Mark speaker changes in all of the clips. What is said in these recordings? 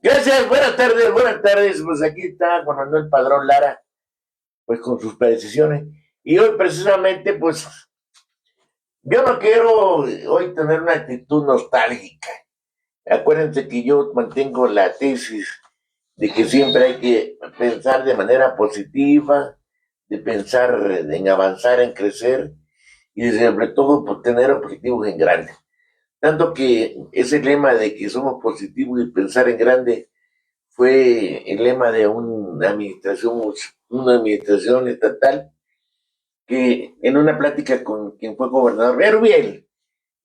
Speaker 1: Gracias, buenas tardes, buenas tardes. Pues aquí está Juan Manuel Padrón Lara, pues con sus predecisiones. Y hoy precisamente, pues yo no quiero hoy tener una actitud nostálgica. Acuérdense que yo mantengo la tesis de que siempre hay que pensar de manera positiva, de pensar en avanzar, en crecer y sobre todo por tener objetivos en grande. Tanto que ese lema de que somos positivos y pensar en grande fue el lema de una administración estatal que en una plática con quien fue gobernador, Erubiel,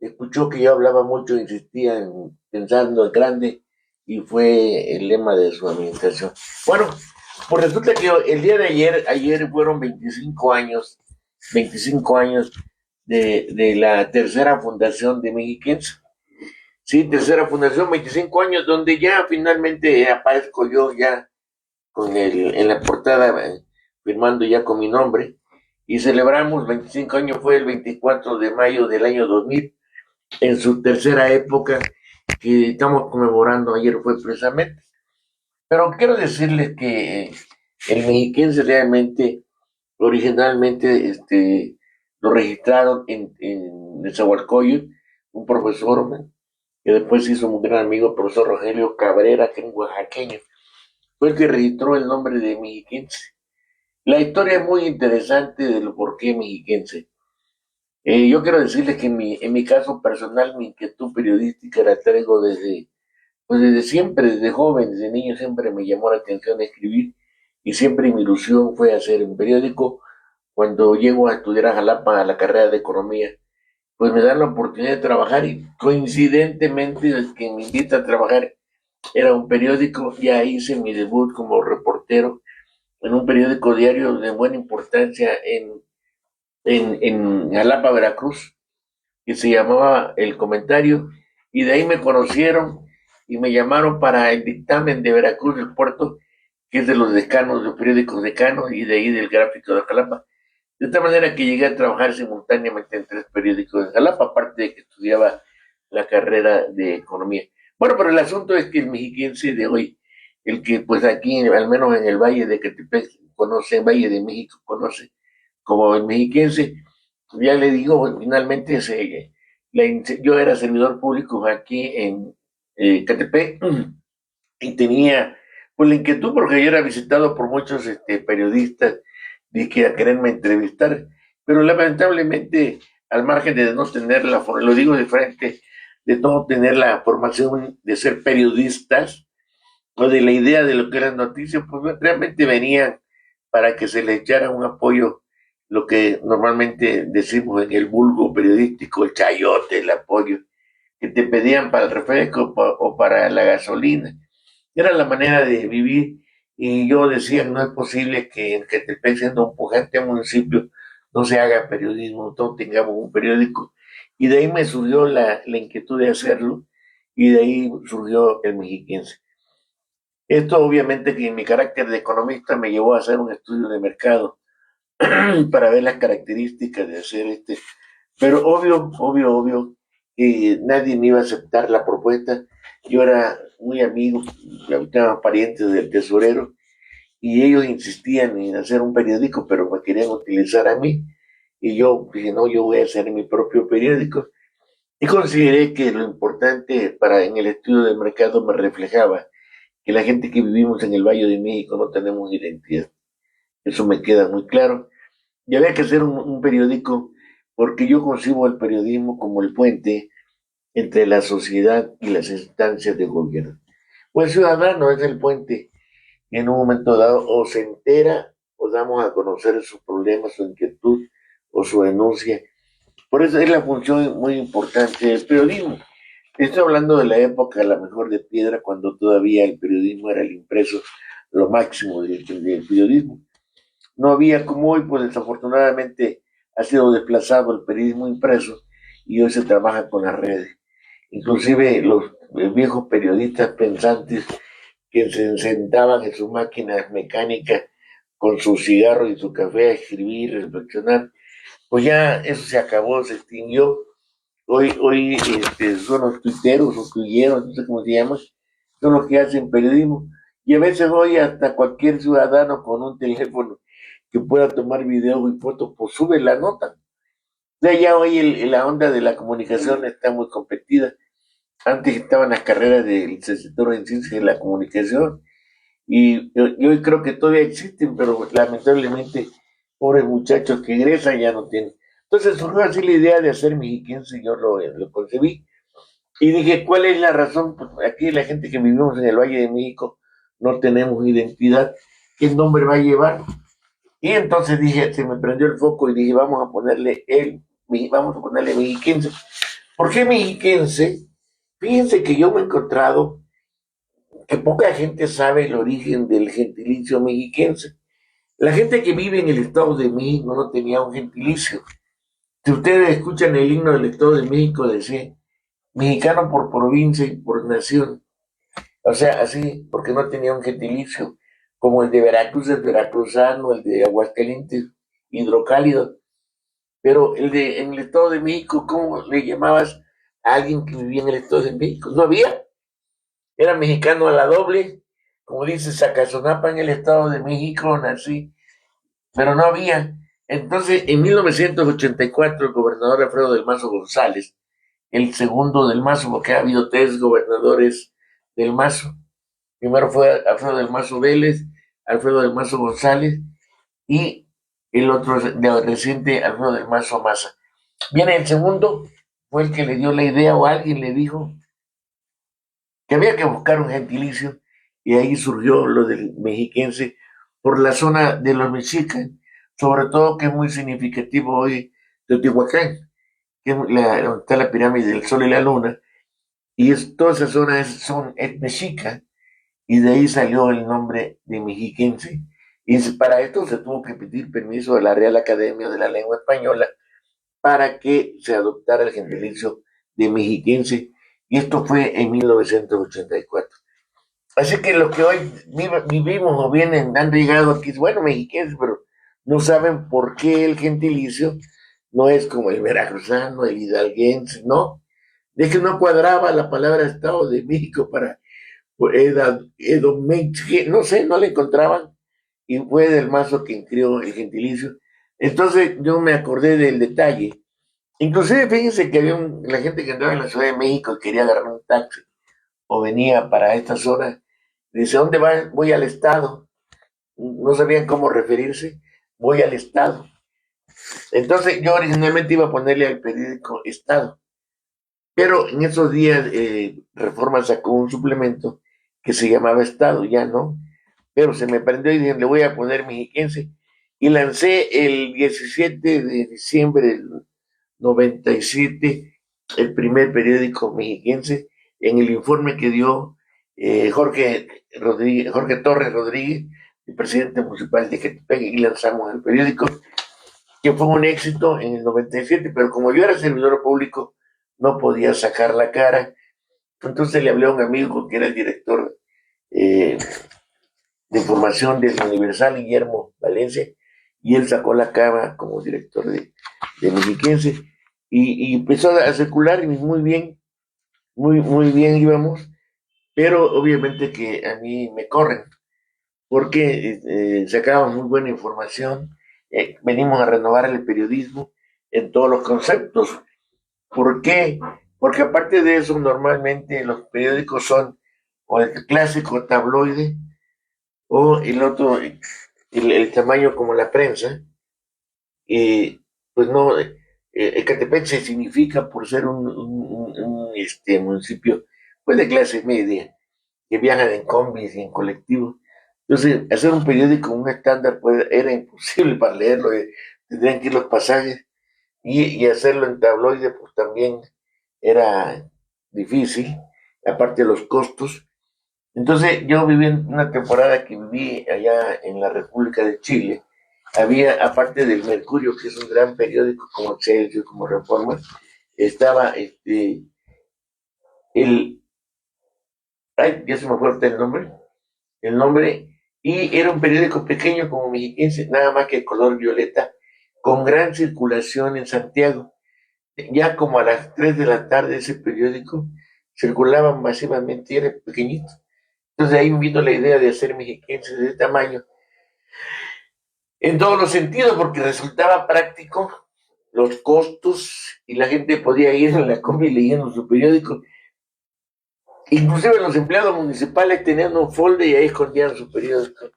Speaker 1: escuchó que yo hablaba mucho, insistía en pensando en grande y fue el lema de su administración. Bueno, pues resulta que el día de ayer fueron 25 años de la tercera fundación de Mexiquense. Sí, tercera fundación, 25 años, donde ya finalmente aparezco yo ya en la portada, firmando ya con mi nombre, y celebramos 25 años, fue el 24 de mayo del año 2000, en su tercera época, que estamos conmemorando ayer fue precisamente. Pero quiero decirles que el mexiquense realmente, originalmente, lo registraron en Nezahualcóyotl, un profesor que después hizo un gran amigo, el profesor Rogelio Cabrera, que es un oaxaqueño, fue el que registró el nombre de mexiquense. La historia es muy interesante de lo por qué mexiquense. Yo quiero decirles que en mi caso personal, mi inquietud periodística la traigo desde siempre, desde joven, desde niño siempre me llamó la atención escribir y siempre mi ilusión fue hacer un periódico. Cuando llego a estudiar a Jalapa a la carrera de economía, pues me dan la oportunidad de trabajar y coincidentemente el que me invita a trabajar era un periódico. Ya hice mi debut como reportero en un periódico diario de buena importancia en Jalapa, Veracruz, que se llamaba El Comentario, y de ahí me conocieron y me llamaron para el dictamen de Veracruz del Puerto, que es de los decanos, de los periódicos decanos, y de ahí del gráfico de Jalapa. De esta manera que llegué a trabajar simultáneamente en tres periódicos de Jalapa, aparte de que estudiaba la carrera de economía. Bueno, pero el asunto es que el mexiquense de hoy, el que pues aquí, al menos en el Valle de Catepec, conoce, Valle de México conoce como el mexiquense, ya le digo, finalmente yo era servidor público aquí en Catepec y tenía pues la inquietud porque yo era visitado por muchos periodistas de que a quererme entrevistar, pero lamentablemente al margen de no tener lo digo de frente, de no tener la formación de ser periodistas o de la idea de lo que eran noticias, pues realmente venían para que se les echara un apoyo, lo que normalmente decimos en el vulgo periodístico, el chayote, el apoyo, que te pedían para el refresco o para la gasolina. Era la manera de vivir y yo decía, no es posible que en Catepec, siendo un pujante municipio, no se haga periodismo, no tengamos un periódico. Y de ahí me surgió la inquietud de hacerlo y de ahí surgió el mexiquense. Esto obviamente que mi carácter de economista me llevó a hacer un estudio de mercado para ver las características de hacer pero obvio, que nadie me iba a aceptar la propuesta. Yo era muy amigo, habitaban parientes del tesorero y ellos insistían en hacer un periódico, pero me querían utilizar a mí. Y yo dije, no, yo voy a hacer mi propio periódico. Y consideré que lo importante para en el estudio del mercado me reflejaba que la gente que vivimos en el Valle de México no tenemos identidad. Eso me queda muy claro. Y había que hacer un periódico porque yo concibo el periodismo como el puente entre la sociedad y las instancias de gobierno. Pues el ciudadano es el puente que en un momento dado o se entera o damos a conocer sus problemas, su inquietud o su denuncia. Por eso es la función muy importante del periodismo. Estoy hablando de la época, a lo mejor de piedra, cuando todavía el periodismo era el impreso, lo máximo del periodismo. No había como hoy, pues desafortunadamente ha sido desplazado el periodismo impreso y hoy se trabaja con las redes. Inclusive los viejos periodistas pensantes que se sentaban en sus máquinas mecánicas con su cigarro y su café a escribir, reflexionar, pues ya eso se acabó, se extinguió. hoy son los tuiteros o tuiteros, no sé cómo se llama, son los que hacen periodismo. Y a veces hoy hasta cualquier ciudadano con un teléfono que pueda tomar video y fotos, pues sube la nota. O sea, ya hoy la onda de la comunicación está muy competida. Antes estaban las carreras del licenciatura en ciencias de la comunicación y hoy creo que todavía existen, pero lamentablemente pobres muchachos que egresan ya no tienen. Entonces surgió así la idea de hacer mexiquense, yo lo concebí y dije, ¿cuál es la razón? Pues aquí la gente que vivimos en el Valle de México no tenemos identidad, ¿qué nombre va a llevar? Y entonces dije, se me prendió el foco y dije, vamos a ponerle mexiquense. ¿Por qué mexiquense? Fíjense que yo me he encontrado que poca gente sabe el origen del gentilicio mexiquense. La gente que vive en el Estado de México no tenía un gentilicio. Si ustedes escuchan el himno del Estado de México, decía mexicano por provincia y por nación. O sea, así, porque no tenía un gentilicio, como el de Veracruz, el veracruzano, el de Aguascalientes, hidrocálido. Pero en el Estado de México, ¿cómo le llamabas a alguien que vivía en el Estado de México? No había. Era mexicano a la doble, como dice Zacazonapa en el Estado de México, nací, pero no había. Entonces, en 1984, el gobernador Alfredo del Mazo González, el segundo del Mazo, porque ha habido tres gobernadores del Mazo. Primero fue Alfredo del Mazo Vélez, Alfredo del Mazo González y el otro de reciente, Alfredo del Mazo Maza. Viene el segundo, fue el que le dio la idea o alguien le dijo que había que buscar un gentilicio y ahí surgió lo del mexiquense por la zona de los mexicas, sobre todo que es muy significativo hoy Teotihuacán, que es donde está la pirámide del Sol y la Luna, y toda esa zona es mexica, y de ahí salió el nombre de mexiquense. Y para esto se tuvo que pedir permiso de la Real Academia de la Lengua Española para que se adoptara el gentilicio de mexiquense, y esto fue en 1984. Así que lo que hoy vivimos o vienen, han llegado aquí, es bueno, mexiquenses, pero no saben por qué el gentilicio no es como el veracruzano, el hidalguense, ¿no? De que no cuadraba la palabra Estado de México para no sé, no le encontraban, y fue del Mazo quien creó el gentilicio. Entonces yo me acordé del detalle. Inclusive fíjense que había la gente que andaba en la Ciudad de México y quería agarrar un taxi o venía para esta zona. Dice, ¿dónde va? Voy al Estado. No sabían cómo referirse. Voy al Estado. Entonces yo originalmente iba a ponerle al periódico Estado. Pero en esos días Reforma sacó un suplemento que se llamaba Estado, ya no. Pero se me prendió y dije, le voy a poner mexiquense. Y lancé el 17 de diciembre del 97 el primer periódico mexiquense en el informe que dio Jorge Torres Rodríguez, el presidente municipal de Ecatepec, y lanzamos el periódico, que fue un éxito en el 97, pero como yo era servidor público, no podía sacar la cara. Entonces le hablé a un amigo que era el director de información del Universal, Guillermo Valencia, y él sacó la cara como director de Mexiquense y empezó a circular y muy bien, muy bien íbamos, pero obviamente que a mí me corren porque sacábamos muy buena información, venimos a renovar el periodismo en todos los conceptos. ¿Por qué? Porque aparte de eso, normalmente los periódicos son o el clásico tabloide o el otro, el tamaño como la prensa, pues no, Ecatepec se significa por ser un municipio pues de clase media, que viajan en combis y en colectivos. Entonces, hacer un periódico, un estándar, pues era imposible para leerlo, tendrían que ir los pasajes y hacerlo en tabloide, pues también era difícil, aparte de los costos. Entonces, yo viví en una temporada que viví allá en la República de Chile. Había, aparte del Mercurio, que es un gran periódico como Excelsior, como Reforma, estaba el, ay, ya se me fue el nombre, y era un periódico pequeño como mexiquense, nada más que de color violeta, con gran circulación en Santiago. Ya como a las 3 de la tarde ese periódico circulaba masivamente y era pequeñito. Entonces ahí me vino la idea de hacer mexiquenses de tamaño, en todos los sentidos, porque resultaba práctico, los costos, y la gente podía ir en la combi leyendo su periódico. Inclusive los empleados municipales tenían un folder y ahí escondían su periódico.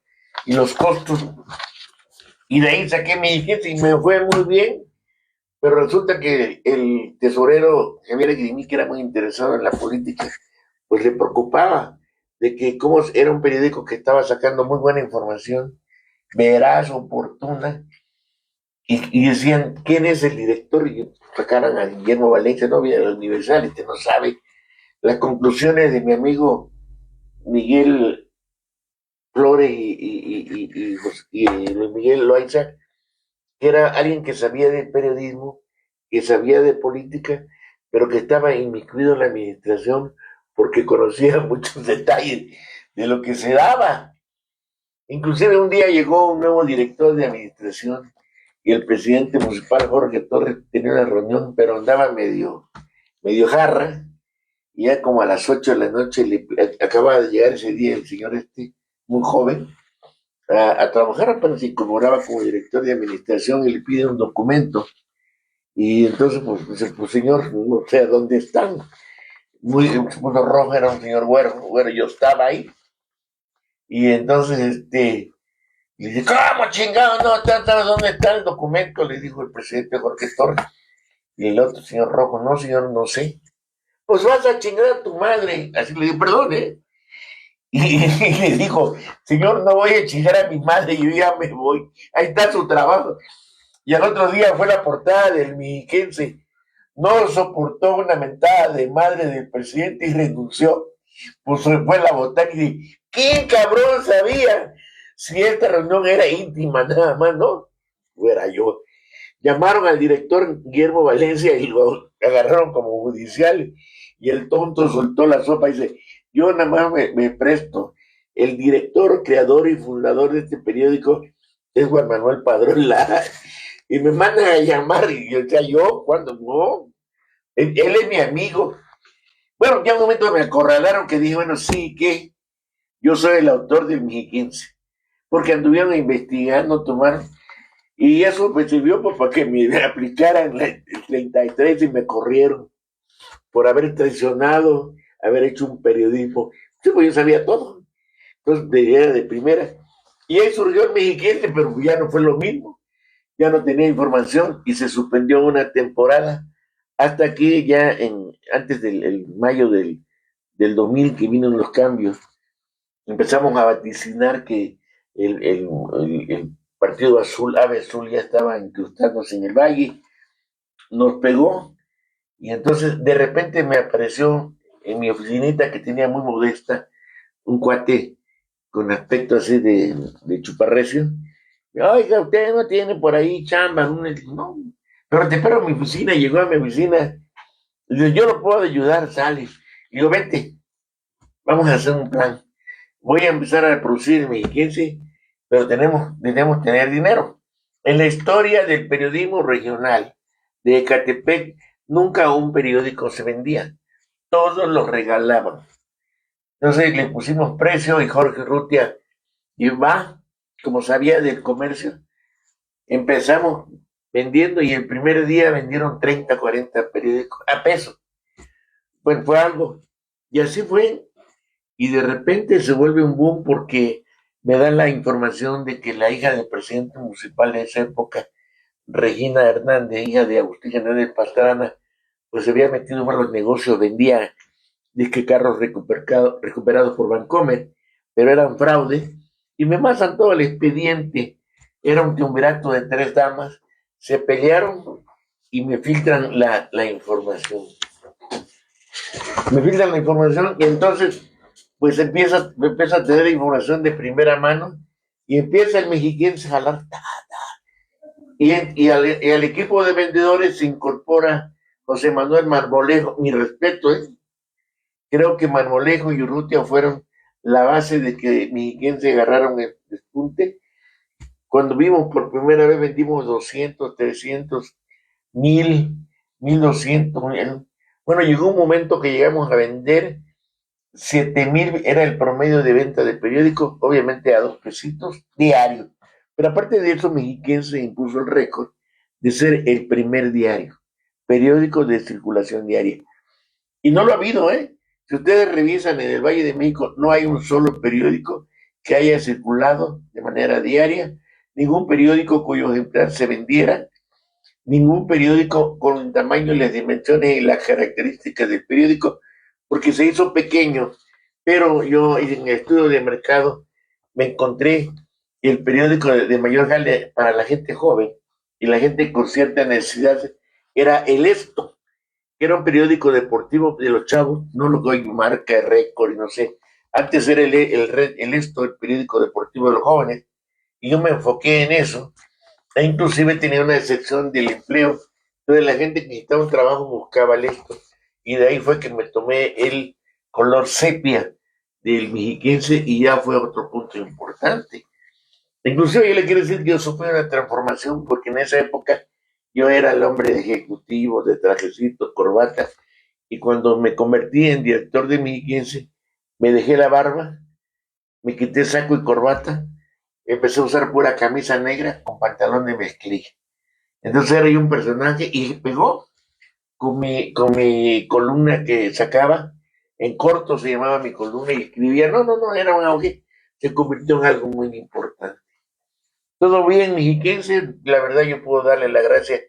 Speaker 1: Y los costos, y de ahí saqué mi vigencia y me fue muy bien, pero resulta que el tesorero Javier Aguilar, que era muy interesado en la política, pues le preocupaba de que como era un periódico que estaba sacando muy buena información, veraz, oportuna, y decían, ¿quién es el director? Y sacaran a Guillermo Valencia, no había el Universal, este no sabe. Las conclusiones de mi amigo Miguel Flores y Luis Miguel Loaiza, que era alguien que sabía de periodismo, que sabía de política, pero que estaba inmiscuido en la administración porque conocía muchos detalles de lo que se daba. Inclusive un día llegó un nuevo director de administración y el presidente municipal Jorge Torres tenía una reunión, pero andaba medio jarra, y ya como a las 8 de la noche acaba de llegar ese día el señor muy joven, a trabajar, apenas se incorporaba como director de administración y le pide un documento. Y entonces, pues, dice, pues señor, no sé dónde están. Muy, se puso rojo, era un señor güero, yo estaba ahí. Y entonces, le dice, ¿cómo chingado? No, ¿sabes dónde está el documento? Le dijo el presidente Jorge Torres. Y el otro señor rojo, no, señor, no sé. Pues vas a chingar a tu madre. Así le digo, perdón, ¿eh? Y le dijo, señor, no voy a chingar a mi madre, yo ya me voy. Ahí está su trabajo. Y al otro día fue la portada del Mexiquense. No soportó una mentada de madre del presidente y renunció. Pues fue la botana y dice, ¿quién cabrón sabía si esta reunión era íntima nada más, no? Fuera yo. Llamaron al director Guillermo Valencia y lo agarraron como judicial y el tonto soltó la sopa y dice, yo nada más me presto. El director, creador y fundador de este periódico es Juan Manuel Padrón Lara. Y me mandan a llamar y yo decía, ¿yo? ¿Cuándo? No. Él es mi amigo. Bueno, ya un momento me acorralaron que dije, bueno, sí, que yo soy el autor del Mexiquense. Porque anduvieron investigando, tomaron. Y eso me sirvió pues, para que me aplicaran el 33 y me corrieron por haber traicionado, haber hecho un periodismo. Sí, pues yo sabía todo. Entonces, de primera. Y ahí surgió el Mexiquense, pero ya no fue lo mismo. Ya no tenía información y se suspendió una temporada hasta que ya antes del mayo del 2000 que vino los cambios, empezamos a vaticinar que el Partido Azul, Ave Azul, ya estaba incrustándose en el valle, nos pegó y entonces de repente me apareció en mi oficinita que tenía muy modesta un cuate con aspecto así de chuparrecio. Oiga, usted no tiene por ahí chamba, no, pero te espero en mi oficina, llegó a mi oficina, y dice, yo lo puedo ayudar, sale. Y digo, vente, vamos a hacer un plan. Voy a empezar a producir mexiquense, pero debemos tener dinero. En la historia del periodismo regional de Ecatepec, nunca un periódico se vendía, todos lo regalaban. Entonces le pusimos precio y Jorge Rutia, y va, como sabía del comercio, empezamos vendiendo y el primer día vendieron 30, 40 periódicos a peso. Pues fue algo. Y así fue. Y de repente se vuelve un boom porque me dan la información de que la hija del presidente municipal de esa época, Regina Hernández, hija de Agustín Hernández Pastrana, pues se había metido en los negocios, vendía disque carros recuperados por Bancomer, pero eran fraude, y me pasan todo el expediente. Era un triunvirato de 3 damas, se pelearon y me filtran la información. Me filtran la información y entonces pues empieza a tener información de primera mano y empieza el mexiquense a jalar. Y al equipo de vendedores se incorpora José Manuel Marmolejo, mi respeto, creo que Marmolejo y Urrutia fueron la base de que mexiquense agarraron el despunte. Cuando vimos por primera vez vendimos 200, 300, 1000, 1200. Bueno, llegó un momento que llegamos a vender 7000, era el promedio de venta de periódicos, obviamente a 2 pesitos diarios. Pero aparte de eso, Mexiquense impuso el récord de ser el primer diario, periódico de circulación diaria. Y no lo ha habido, ¿eh? Si ustedes revisan en el Valle de México, no hay un solo periódico que haya circulado de manera diaria, ningún periódico cuyo ejemplar se vendiera, ningún periódico con el tamaño y las dimensiones y las características del periódico, porque se hizo pequeño. Pero yo en el estudio de mercado me encontré el periódico de mayor jale para la gente joven y la gente con cierta necesidad era El Esto, que era un periódico deportivo de los chavos, no lo doy marca, récord y no sé. Antes era el Esto, el periódico deportivo de los jóvenes, y yo me enfoqué en eso, e inclusive tenía una sección del empleo, entonces la gente que necesitaba un trabajo buscaba el Esto, y de ahí fue que me tomé el color sepia del mexiquense y ya fue otro punto importante. Inclusive yo le quiero decir que yo sufrí una transformación porque en esa época yo era el hombre de ejecutivo, de trajecito, corbata, y cuando me convertí en director de Mexiquense, me dejé la barba, me quité saco y corbata, empecé a usar pura camisa negra con pantalón de mezclilla. Entonces era yo un personaje y pegó con mi columna que sacaba, en corto se llamaba mi columna y escribía, no, era un auge, se convirtió en algo muy importante. Todo bien, mexiquense, la verdad yo puedo darle la gracia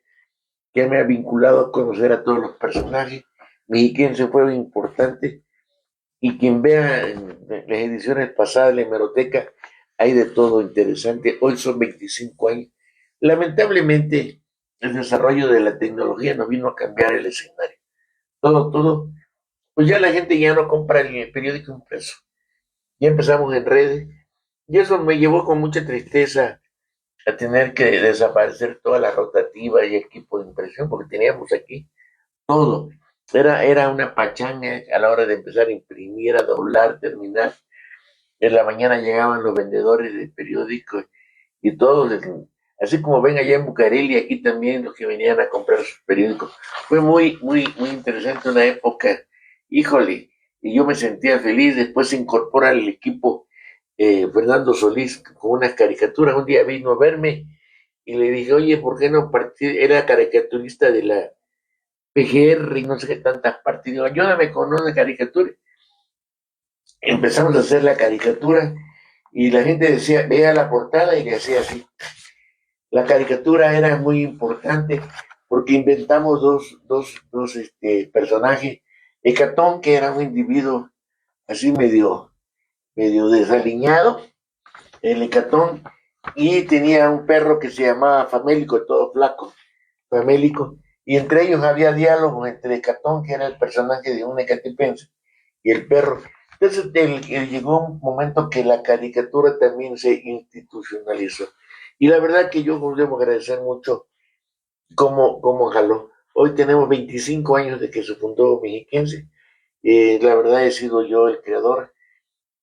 Speaker 1: que me ha vinculado a conocer a todos los personajes. Mexiquense fue muy importante y quien vea en las ediciones pasadas de la hemeroteca, hay de todo interesante. Hoy son 25 años. Lamentablemente, el desarrollo de la tecnología nos vino a cambiar el escenario. Todo, pues ya la gente ya no compra el periódico impreso. Ya empezamos en redes y eso me llevó con mucha tristeza a tener que desaparecer toda la rotativa y equipo de impresión porque teníamos aquí todo. Era una pachanga a la hora de empezar a imprimir, a doblar, terminar. En la mañana llegaban los vendedores de periódicos y todos, así como ven allá en Bucareli, aquí también los que venían a comprar sus periódicos. Fue muy interesante una época, híjole, y yo me sentía feliz. Después se incorpora al equipo Fernando Solís con unas caricaturas. Un día vino a verme y le dije, oye, ¿por qué no partí? Era caricaturista de la PGR y no sé qué tantas partes. Digo, ayúdame con una caricatura. Empezamos a hacer la caricatura y la gente decía, vea la portada y le hacía así. La caricatura era muy importante porque inventamos dos personajes. Hecatón, que era un individuo así medio desaliñado, el Hecatón, y tenía un perro que se llamaba Famélico, todo flaco, Famélico, y entre ellos había diálogos entre Hecatón, que era el personaje de un ecatepense, y el perro. Entonces llegó un momento que la caricatura también se institucionalizó. Y la verdad que yo debo agradecer mucho cómo jaló. Hoy tenemos 25 años de que se fundó Mexiquense. La verdad he sido yo el creador,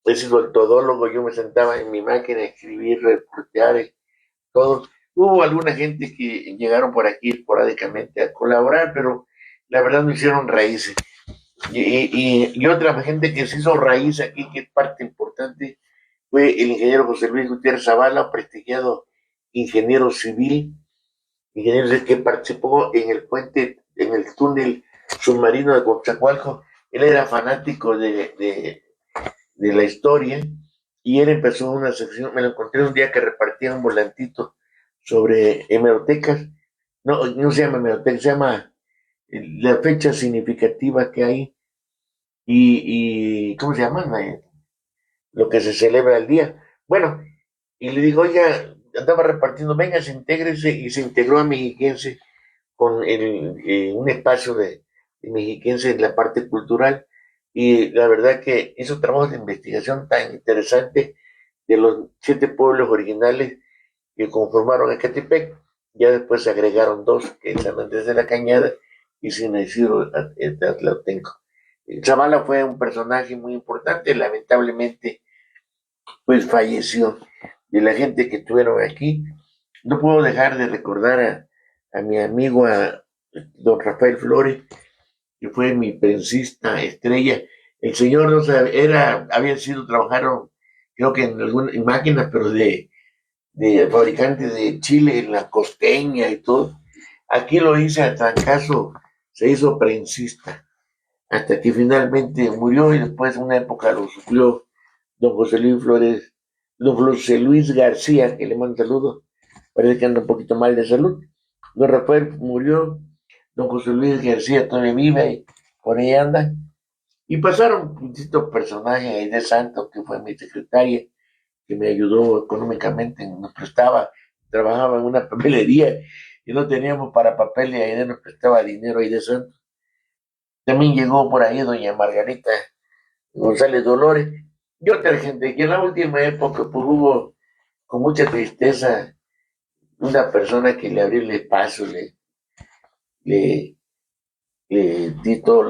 Speaker 1: he sido el todólogo, yo me sentaba en mi máquina a escribir, reportear, todo. Hubo alguna gente que llegaron por aquí esporádicamente a colaborar, pero la verdad no hicieron raíces. Y otra gente que se hizo raíz aquí, que es parte importante, fue el ingeniero José Luis Gutiérrez Zavala, prestigiado ingeniero civil, ingeniero que participó en el puente, en el túnel submarino de Coatzacoalcos. Él era fanático de la historia y él empezó una sección, me lo encontré un día que repartía un volantito sobre hemerotecas, no se llama hemeroteca, se llama la fecha significativa que hay y ¿cómo se llama? Lo que se celebra el día. Bueno, y le digo, oiga, andaba repartiendo, venga, se intégrese, y se integró a Mexiquense con un espacio de Mexiquense en la parte cultural, y la verdad que hizo trabajos de investigación tan interesante de los 7 pueblos originales que conformaron Ecatepec. Ya después se agregaron 2, que es San Andrés de la Cañada y San Isidro Atlautenco. Zavala fue un personaje muy importante, lamentablemente pues falleció. De la gente que estuvieron aquí, no puedo dejar de recordar a mi amigo, don Rafael Flores, que fue mi prensista estrella. El señor no había sido, trabajaron, creo que en máquinas, pero de fabricante de chile, en la costeña y todo. Aquí lo hice a trancazo, se hizo prensista, hasta que finalmente murió y después una época lo suplió don José Luis Flores, don José Luis García, que le mando saludos, parece que anda un poquito mal de salud. Don Rafael murió, don José Luis García todavía vive y por ahí anda. Y pasaron distintos personajes, ahí de Santos, que fue mi secretaria, que me ayudó económicamente, nos prestaba, trabajaba en una papelería y no teníamos para papel y ahí nos prestaba dinero ahí de Santos. También llegó por ahí doña Margarita González Dolores y otra gente que en la última época pues hubo con mucha tristeza una persona que le abrió el espacio, le, le di toda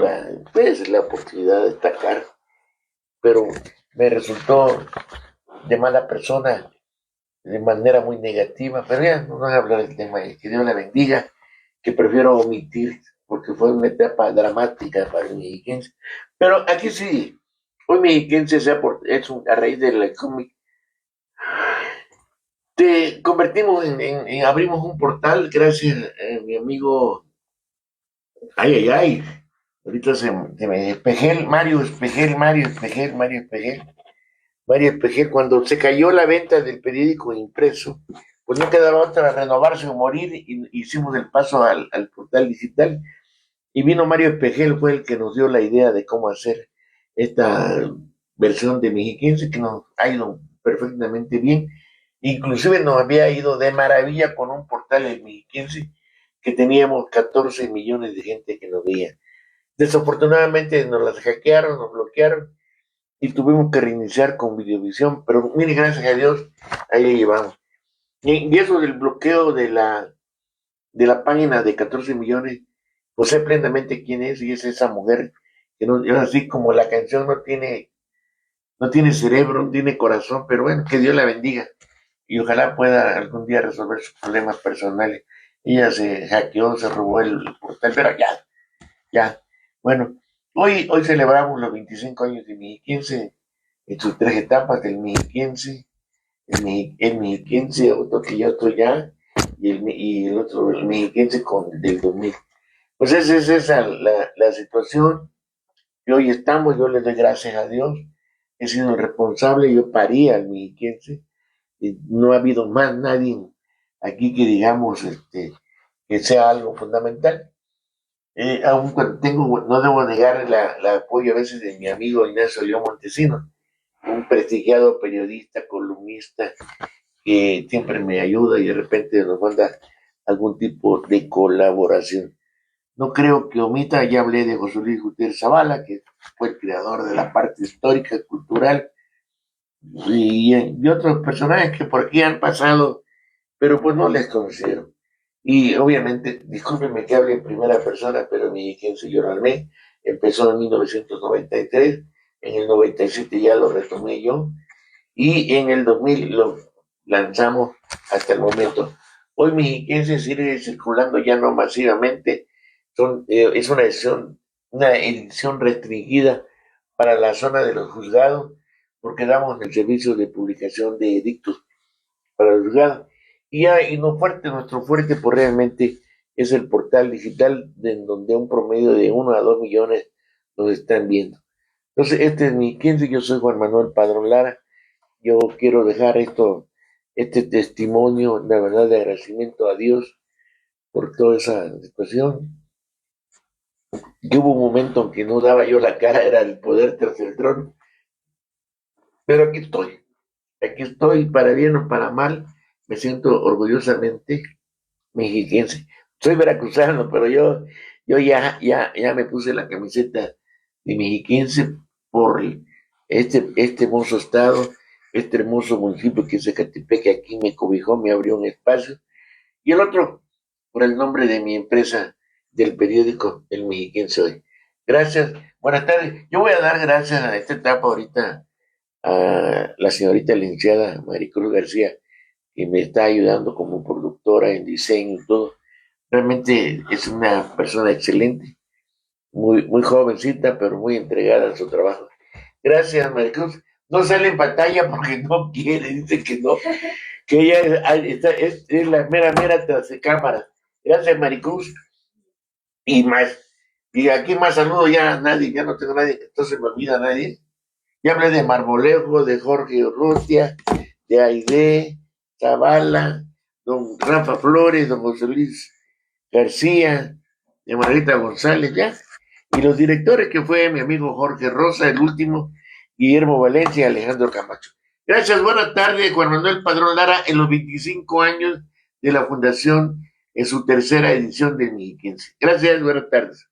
Speaker 1: la oportunidad de destacar, pero me resultó de mala persona de manera muy negativa, pero ya no voy a hablar del tema, que Dios la bendiga, que prefiero omitir porque fue una etapa dramática para el mexiquense. Pero aquí sí, hoy mexiquense a raíz del cómic, te convertimos abrimos un portal gracias a mi amigo, ay, ahorita se me Espejel, Mario Espejel, cuando se cayó la venta del periódico impreso, pues no quedaba otra renovarse o morir, y hicimos el paso al portal digital, y vino Mario Espejel, fue el que nos dio la idea de cómo hacer esta versión de Mexiquense, que nos ha ido perfectamente bien, inclusive nos había ido de maravilla con un portal de Mexiquense, que teníamos 14 millones de gente que nos veía. Desafortunadamente nos las hackearon, nos bloquearon, y tuvimos que reiniciar con Videovisión, pero mire, gracias a Dios, ahí llevamos. Y eso del bloqueo de la página de 14 millones, pues sé plenamente quién es, y es esa mujer que no, así como la canción no tiene cerebro, no tiene corazón, pero bueno, que Dios la bendiga y ojalá pueda algún día resolver sus problemas personales. Ella se hackeó, se robó el portal, pero ya. Bueno, hoy celebramos los 25 años de Mexiquense en sus tres etapas del Mexiquense, el Mexiquense, otro que ya otro ya, y el otro, el Mexiquense del 2000. Pues esa es la situación que hoy estamos. Yo le doy gracias a Dios. He sido el responsable, yo parí al Mexiquense, y no ha habido más nadie aquí que digamos que sea algo fundamental. Aún cuando no debo negar la apoyo a veces de mi amigo Ignacio León Montesino, un prestigiado periodista, columnista, que siempre me ayuda y de repente nos manda algún tipo de colaboración. No creo que omita, ya hablé de José Luis Gutiérrez Zavala, que fue el creador de la parte histórica, cultural, y otros personajes que por aquí han pasado, pero pues no les considero. Y obviamente, discúlpenme que hable en primera persona, pero mi vigencia yo lo armé. Empezó en 1993, en el 97 ya lo retomé yo, y en el 2000 lo lanzamos hasta el momento. Hoy Mexiquense sigue circulando ya no masivamente, es una edición restringida para la zona de los juzgados, porque damos el servicio de publicación de edictos para los juzgados. Y nuestro fuerte pues realmente es el portal digital, en donde un promedio de 1 a 2 millones nos están viendo. Entonces, este es mi 15, yo soy Juan Manuel Padrón Lara. Yo quiero dejar este testimonio, la verdad, de agradecimiento a Dios por toda esa situación. Que hubo un momento en que no daba yo la cara, era el poder tras el trono, pero aquí estoy, para bien o para mal, me siento orgullosamente mexiquense. Soy veracruzano, pero yo ya me puse la camiseta de mexiquense por este hermoso estado, este hermoso municipio que es Ecatepec, que aquí me cobijó, me abrió un espacio, y el otro por el nombre de mi empresa, del periódico El Mexiquense Hoy. Gracias, buenas tardes. Yo voy a dar gracias a esta etapa ahorita a la señorita licenciada Maricruz García, que me está ayudando como productora en diseño y todo. Realmente es una persona excelente, muy jovencita, pero muy entregada a su trabajo. Gracias, Maricruz. No sale en pantalla porque no quiere, dice que no, que ella es la mera tras de cámara. Gracias, Maricruz. Y más, y aquí más saludo ya a nadie, ya no tengo nadie, entonces me olvida nadie. Ya hablé de Marmolejo, de Jorge Urrutia, de Aide, Zavala, don Rafa Flores, don José Luis García, de Margarita González, ya. Y los directores que fue mi amigo Jorge Rosa, el último, Guillermo Valencia y Alejandro Camacho. Gracias, buena tarde, Juan Manuel Padrón Lara, en los 25 años de la Fundación, en su tercera edición del 2015. Gracias, buenas tardes.